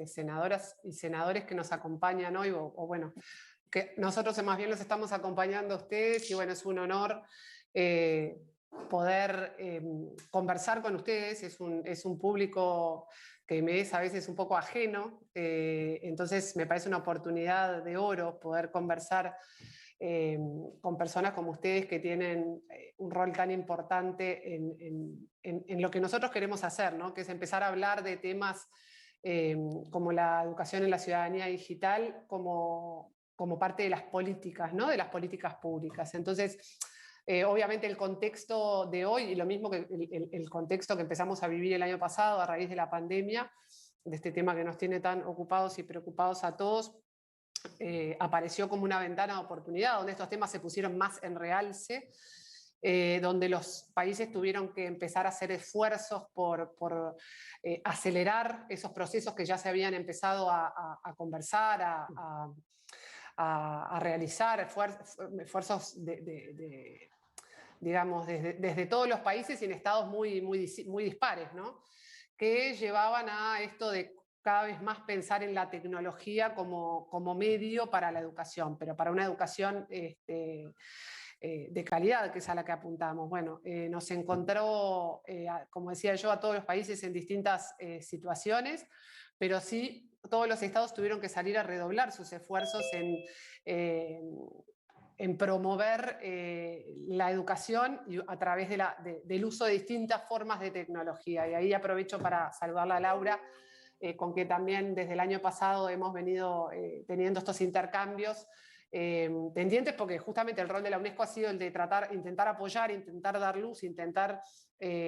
senadoras y senadores que nos acompañan hoy, bueno, que nosotros más bien los estamos acompañando a ustedes y bueno, es un honor poder conversar con ustedes. Es un público que me es a veces un poco ajeno, entonces me parece una oportunidad de oro poder conversar con personas como ustedes que tienen un rol tan importante en lo que nosotros queremos hacer, ¿no? Que es empezar a hablar de temas como la educación en la ciudadanía digital como parte de las políticas, ¿no? De las políticas públicas. Entonces, obviamente el contexto de hoy, y lo mismo que el contexto que empezamos a vivir el año pasado a raíz de la pandemia, de este tema que nos tiene tan ocupados y preocupados a todos, apareció como una ventana de oportunidad, donde estos temas se pusieron más en realce, donde los países tuvieron que empezar a hacer esfuerzos por acelerar esos procesos que ya se habían empezado a conversar, a realizar, esfuerzos digamos, desde todos los países y en estados muy dispares, ¿no? Que llevaban a esto de cada vez más pensar en la tecnología como medio para la educación, pero para una educación de calidad, que es a la que apuntamos. Bueno, nos encontró, como decía yo, a todos los países en distintas situaciones, pero sí todos los estados tuvieron que salir a redoblar sus esfuerzos en promover la educación a través del uso de distintas formas de tecnología. Y ahí aprovecho para saludarla a Laura, con que también desde el año pasado hemos venido teniendo estos intercambios pendientes, porque justamente el rol de la UNESCO ha sido el de intentar apoyar, intentar dar luz, intentar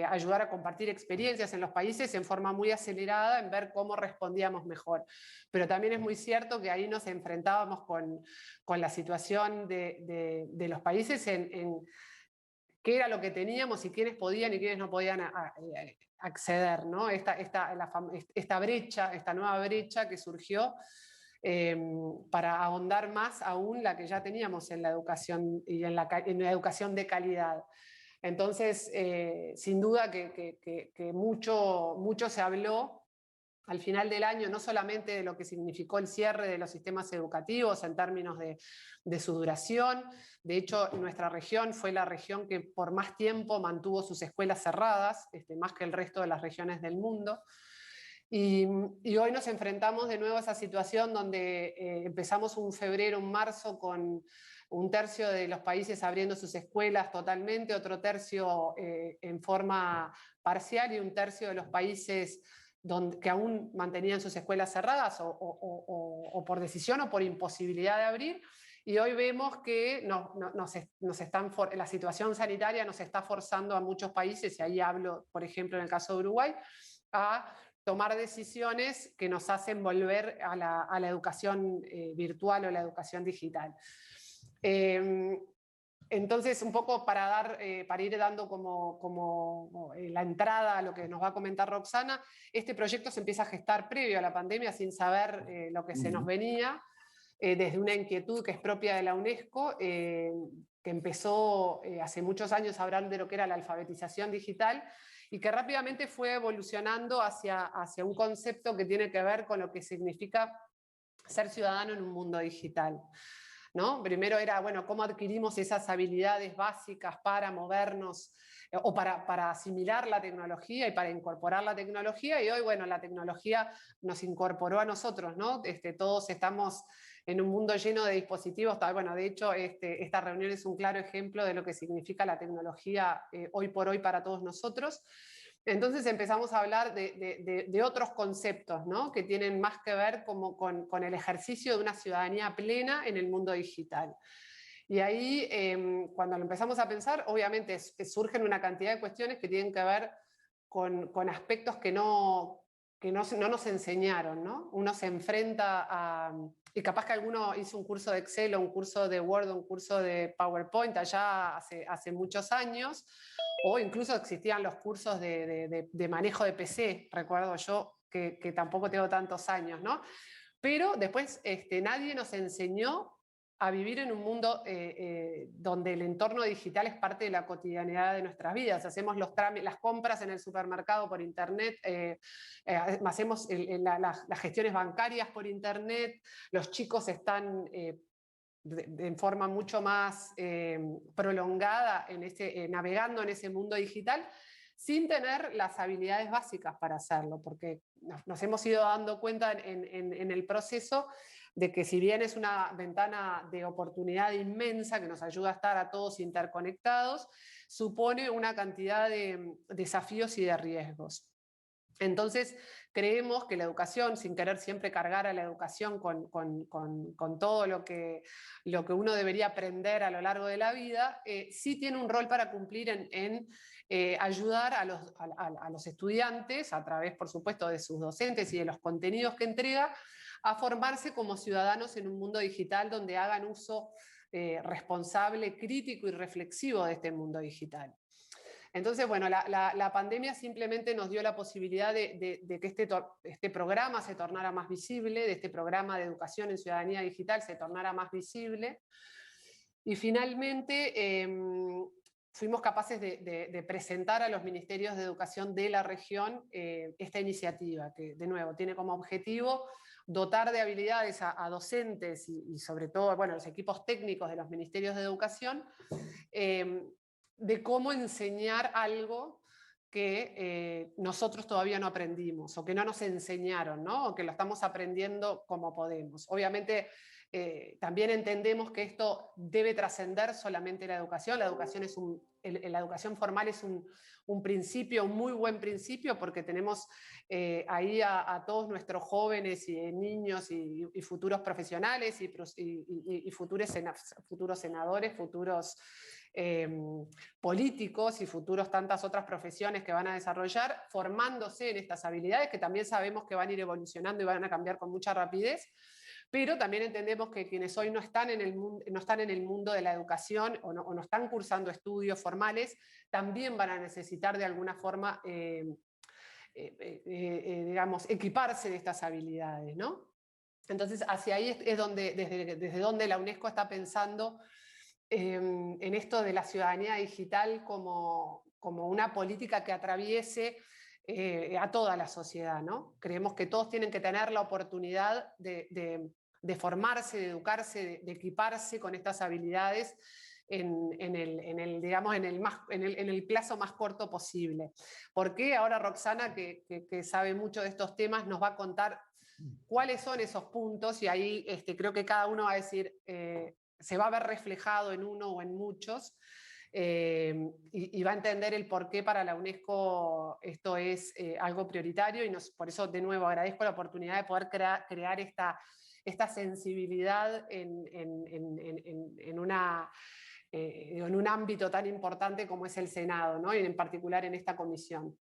ayudar a compartir experiencias en los países en forma muy acelerada, en ver cómo respondíamos mejor. Pero también es muy cierto que ahí nos enfrentábamos con la situación de los países en qué era lo que teníamos y quiénes podían y quiénes no podían acceder, ¿no? Esta brecha, esta nueva brecha que surgió para ahondar más aún la que ya teníamos en la educación y en la educación de calidad. Entonces, sin duda que mucho se habló al final del año, no solamente de lo que significó el cierre de los sistemas educativos en términos de su duración. De hecho, nuestra región fue la región que por más tiempo mantuvo sus escuelas cerradas, más que el resto de las regiones del mundo. Y hoy nos enfrentamos de nuevo a esa situación donde empezamos un febrero, un marzo con un tercio de los países abriendo sus escuelas totalmente, otro tercio en forma parcial y un tercio de los países que aún mantenían sus escuelas cerradas o por decisión o por imposibilidad de abrir. Y hoy vemos que la situación sanitaria nos está forzando a muchos países, y ahí hablo, por ejemplo, en el caso de Uruguay, a tomar decisiones que nos hacen volver a la educación virtual o la educación digital. Entonces, un poco para ir dando como la entrada a lo que nos va a comentar Roxana, este proyecto se empieza a gestar previo a la pandemia sin saber lo que se nos venía, desde una inquietud que es propia de la UNESCO, que empezó hace muchos años a hablar de lo que era la alfabetización digital y que rápidamente fue evolucionando hacia un concepto que tiene que ver con lo que significa ser ciudadano en un mundo digital, ¿no? Primero era, bueno, cómo adquirimos esas habilidades básicas para movernos o para asimilar la tecnología y para incorporar la tecnología, y hoy, bueno, la tecnología nos incorporó a nosotros, ¿no? Todos estamos en un mundo lleno de dispositivos. Bueno, de hecho, esta reunión es un claro ejemplo de lo que significa la tecnología hoy por hoy para todos nosotros. Entonces empezamos a hablar de otros conceptos, ¿no? Que tienen más que ver con el ejercicio de una ciudadanía plena en el mundo digital. Y ahí, cuando lo empezamos a pensar, obviamente surgen una cantidad de cuestiones que tienen que ver con aspectos que no nos enseñaron, ¿no? Uno se enfrenta y capaz que alguno hizo un curso de Excel o un curso de Word o un curso de PowerPoint allá hace muchos años, o incluso existían los cursos de manejo de PC, recuerdo yo, que tampoco tengo tantos años, ¿no? Pero después nadie nos enseñó a vivir en un mundo donde el entorno digital es parte de la cotidianidad de nuestras vidas. Hacemos las compras en el supermercado por internet, hacemos las gestiones bancarias por internet, los chicos están en forma mucho más prolongada navegando en ese mundo digital, sin tener las habilidades básicas para hacerlo, porque nos hemos ido dando cuenta en el proceso de que si bien es una ventana de oportunidad inmensa que nos ayuda a estar a todos interconectados, supone una cantidad de desafíos y de riesgos. Entonces, creemos que la educación, sin querer siempre cargar a la educación con todo lo que uno debería aprender a lo largo de la vida, sí tiene un rol para cumplir en ayudar a los estudiantes, a través, por supuesto, de sus docentes y de los contenidos que entrega, a formarse como ciudadanos en un mundo digital donde hagan uso responsable, crítico y reflexivo de este mundo digital. Entonces, bueno, la pandemia simplemente nos dio la posibilidad de que este programa se tornara más visible, de este programa de educación en ciudadanía digital se tornara más visible. Y finalmente fuimos capaces de presentar a los ministerios de educación de la región esta iniciativa, que de nuevo tiene como objetivo dotar de habilidades a docentes y sobre todo, bueno, los equipos técnicos de los ministerios de educación, de cómo enseñar algo que nosotros todavía no aprendimos o que no nos enseñaron, ¿no? O que lo estamos aprendiendo como podemos. Obviamente también entendemos que esto debe trascender solamente la educación. La educación formal es un principio, un muy buen principio, porque tenemos ahí a todos nuestros jóvenes y niños y futuros profesionales y futuros senadores, futuros políticos y futuros tantas otras profesiones que van a desarrollar, formándose en estas habilidades que también sabemos que van a ir evolucionando y van a cambiar con mucha rapidez, pero también entendemos que quienes hoy no están en el mundo de la educación o no están cursando estudios formales, también van a necesitar de alguna forma, digamos, equiparse de estas habilidades, ¿no? Entonces, hacia ahí es desde donde la UNESCO está pensando en esto de la ciudadanía digital como una política que atraviese a toda la sociedad, ¿no? Creemos que todos tienen que tener la oportunidad de formarse, de educarse, de equiparse con estas habilidades en el plazo más corto posible. ¿Por qué? Ahora Roxana, que sabe mucho de estos temas, nos va a contar cuáles son esos puntos y ahí creo que cada uno va a decir... se va a ver reflejado en uno o en muchos y va a entender el por qué para la UNESCO esto es algo prioritario y por eso de nuevo agradezco la oportunidad de poder crear esta sensibilidad en un ámbito tan importante como es el Senado, ¿no? Y en particular en esta comisión.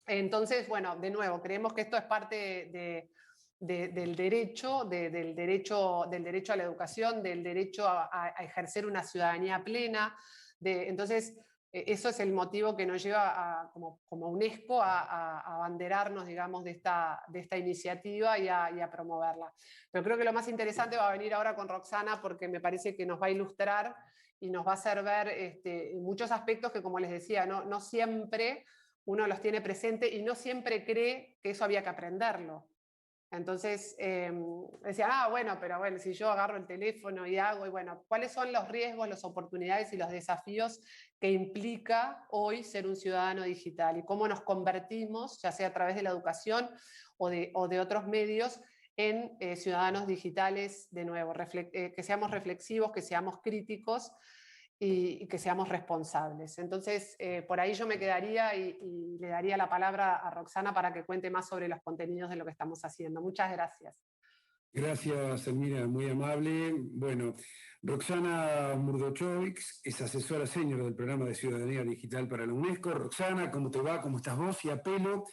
Entonces, bueno, de nuevo, creemos que esto es parte del derecho a la educación, del derecho a ejercer una ciudadanía plena. Entonces, eso es el motivo que nos lleva como UNESCO a abanderarnos, digamos, de esta iniciativa y a promoverla. Pero creo que lo más interesante va a venir ahora con Roxana, porque me parece que nos va a ilustrar y nos va a hacer ver muchos aspectos que, como les decía, no siempre uno los tiene presente y no siempre cree que eso había que aprenderlo. Entonces decía, bueno, pero bueno, si yo agarro el teléfono y hago, y bueno, ¿cuáles son los riesgos, las oportunidades y los desafíos que implica hoy ser un ciudadano digital? Y cómo nos convertimos, ya sea a través de la educación o de otros medios, en ciudadanos digitales, de nuevo, que seamos reflexivos, que seamos críticos y que seamos responsables. Entonces, por ahí yo me quedaría y le daría la palabra a Roxana para que cuente más sobre los contenidos de lo que estamos haciendo. Muchas gracias. Gracias, Elmira, muy amable. Bueno, Roxana Murdochovics es asesora senior del programa de Ciudadanía Digital para la UNESCO. Roxana, ¿cómo te va? ¿Cómo estás vos? Y apelo